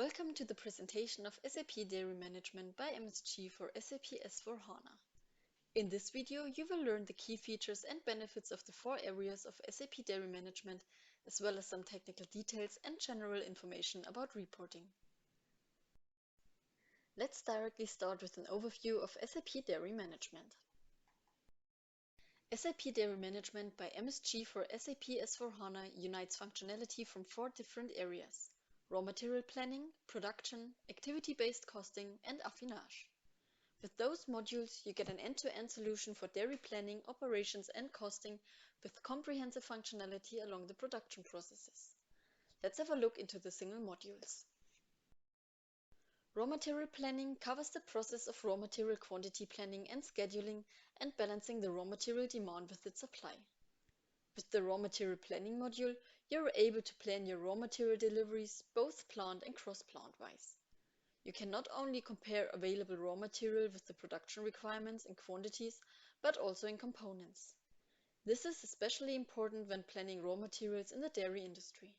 Welcome to the presentation of SAP Dairy Management by MSG for SAP S/4HANA. In this video, you will learn the key features and benefits of the 4 areas of SAP Dairy Management, as well as some technical details and general information about reporting. Let's directly start with an overview of SAP Dairy Management. SAP Dairy Management by MSG for SAP S/4HANA unites functionality from 4 different areas: raw material planning, production, activity-based costing, and affinage. With those modules, you get an end-to-end solution for dairy planning, operations, and costing with comprehensive functionality along the production processes. Let's have a look into the single modules. Raw material planning covers the process of raw material quantity planning and scheduling and balancing the raw material demand with its supply. With the raw material planning module, you're able to plan your raw material deliveries both plant and cross-plant wise. You can not only compare available raw material with the production requirements in quantities, but also in components. This is especially important when planning raw materials in the dairy industry.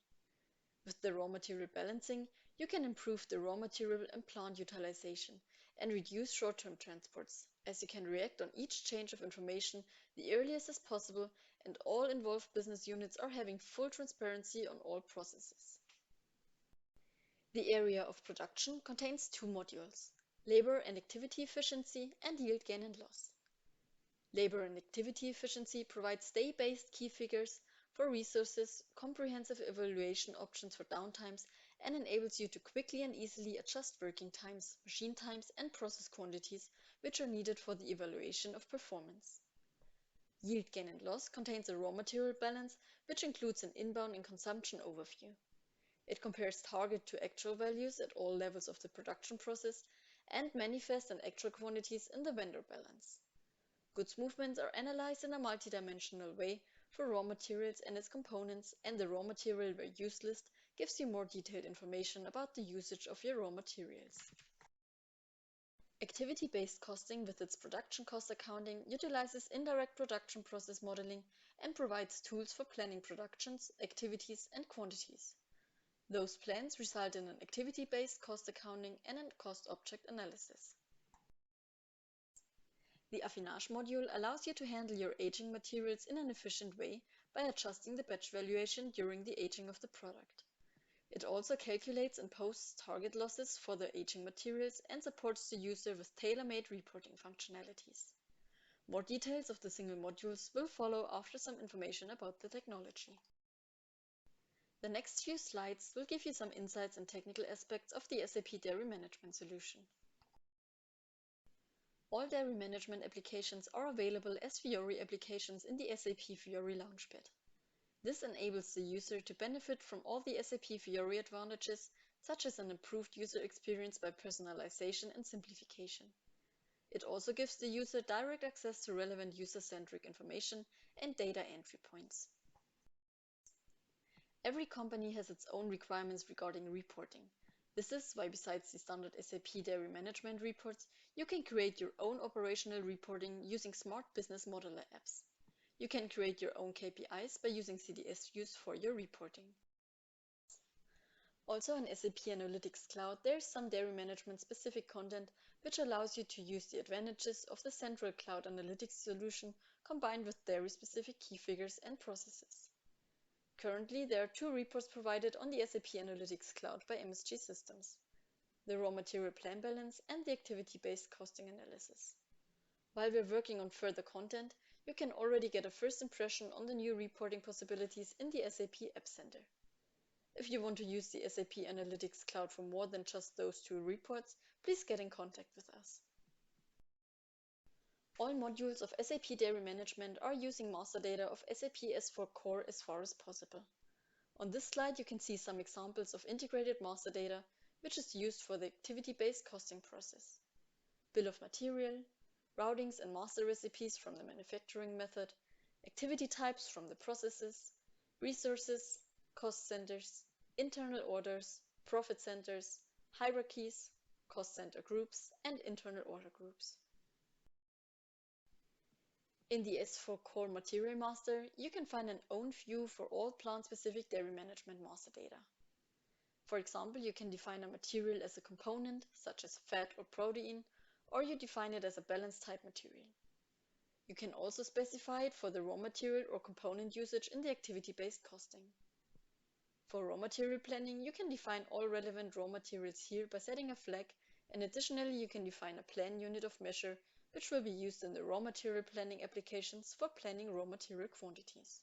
With the raw material balancing, you can improve the raw material and plant utilization and reduce short-term transports, as you can react on each change of information the earliest as possible, and all involved business units are having full transparency on all processes. The area of production contains 2 modules: labor and activity efficiency and yield gain and loss. Labor and activity efficiency provides day-based key figures for resources, comprehensive evaluation options for downtimes, and enables you to quickly and easily adjust working times, machine times, and process quantities which are needed for the evaluation of performance. Yield gain and loss contains a raw material balance, which includes an inbound and consumption overview. It compares target to actual values at all levels of the production process and manifest and actual quantities in the vendor balance. Goods movements are analyzed in a multidimensional way for raw materials and its components, and the raw material use list gives you more detailed information about the usage of your raw materials. Activity-based costing with its production cost accounting utilizes indirect production process modeling and provides tools for planning productions, activities, and quantities. Those plans result in an activity-based cost accounting and a cost object analysis. The affinage module allows you to handle your aging materials in an efficient way by adjusting the batch valuation during the aging of the product. It also calculates and posts target losses for the aging materials and supports the user with tailor-made reporting functionalities. More details of the single modules will follow after some information about the technology. The next few slides will give you some insights and technical aspects of the SAP Dairy Management solution. All dairy management applications are available as Fiori applications in the SAP Fiori Launchpad. This enables the user to benefit from all the SAP Fiori advantages, such as an improved user experience by personalization and simplification. It also gives the user direct access to relevant user-centric information and data entry points. Every company has its own requirements regarding reporting. This is why, besides the standard SAP Dairy Management reports, you can create your own operational reporting using smart business modeler apps. You can create your own KPIs by using CDS views for your reporting. Also in SAP Analytics Cloud, there is some dairy management specific content which allows you to use the advantages of the central cloud analytics solution combined with dairy specific key figures and processes. Currently, there are 2 reports provided on the SAP Analytics Cloud by MSG Systems: the raw material plan balance and the activity-based costing analysis. While we're working on further content, you can already get a first impression on the new reporting possibilities in the SAP App Center. If you want to use the SAP Analytics Cloud for more than just those 2 reports, please get in contact with us. All modules of SAP Dairy Management are using master data of SAP S/4 Core as far as possible. On this slide, you can see some examples of integrated master data, which is used for the activity-based costing process: bill of material, routings and master recipes from the manufacturing method, activity types from the processes, resources, cost centers, internal orders, profit centers, hierarchies, cost center groups, and internal order groups. In the S4 Core Material Master, you can find an own view for all plant-specific dairy management master data. For example, you can define a material as a component, such as fat or protein, or you define it as a balance type material. You can also specify it for the raw material or component usage in the activity-based costing. For raw material planning, you can define all relevant raw materials here by setting a flag, and additionally you can define a plan unit of measure which will be used in the raw material planning applications for planning raw material quantities.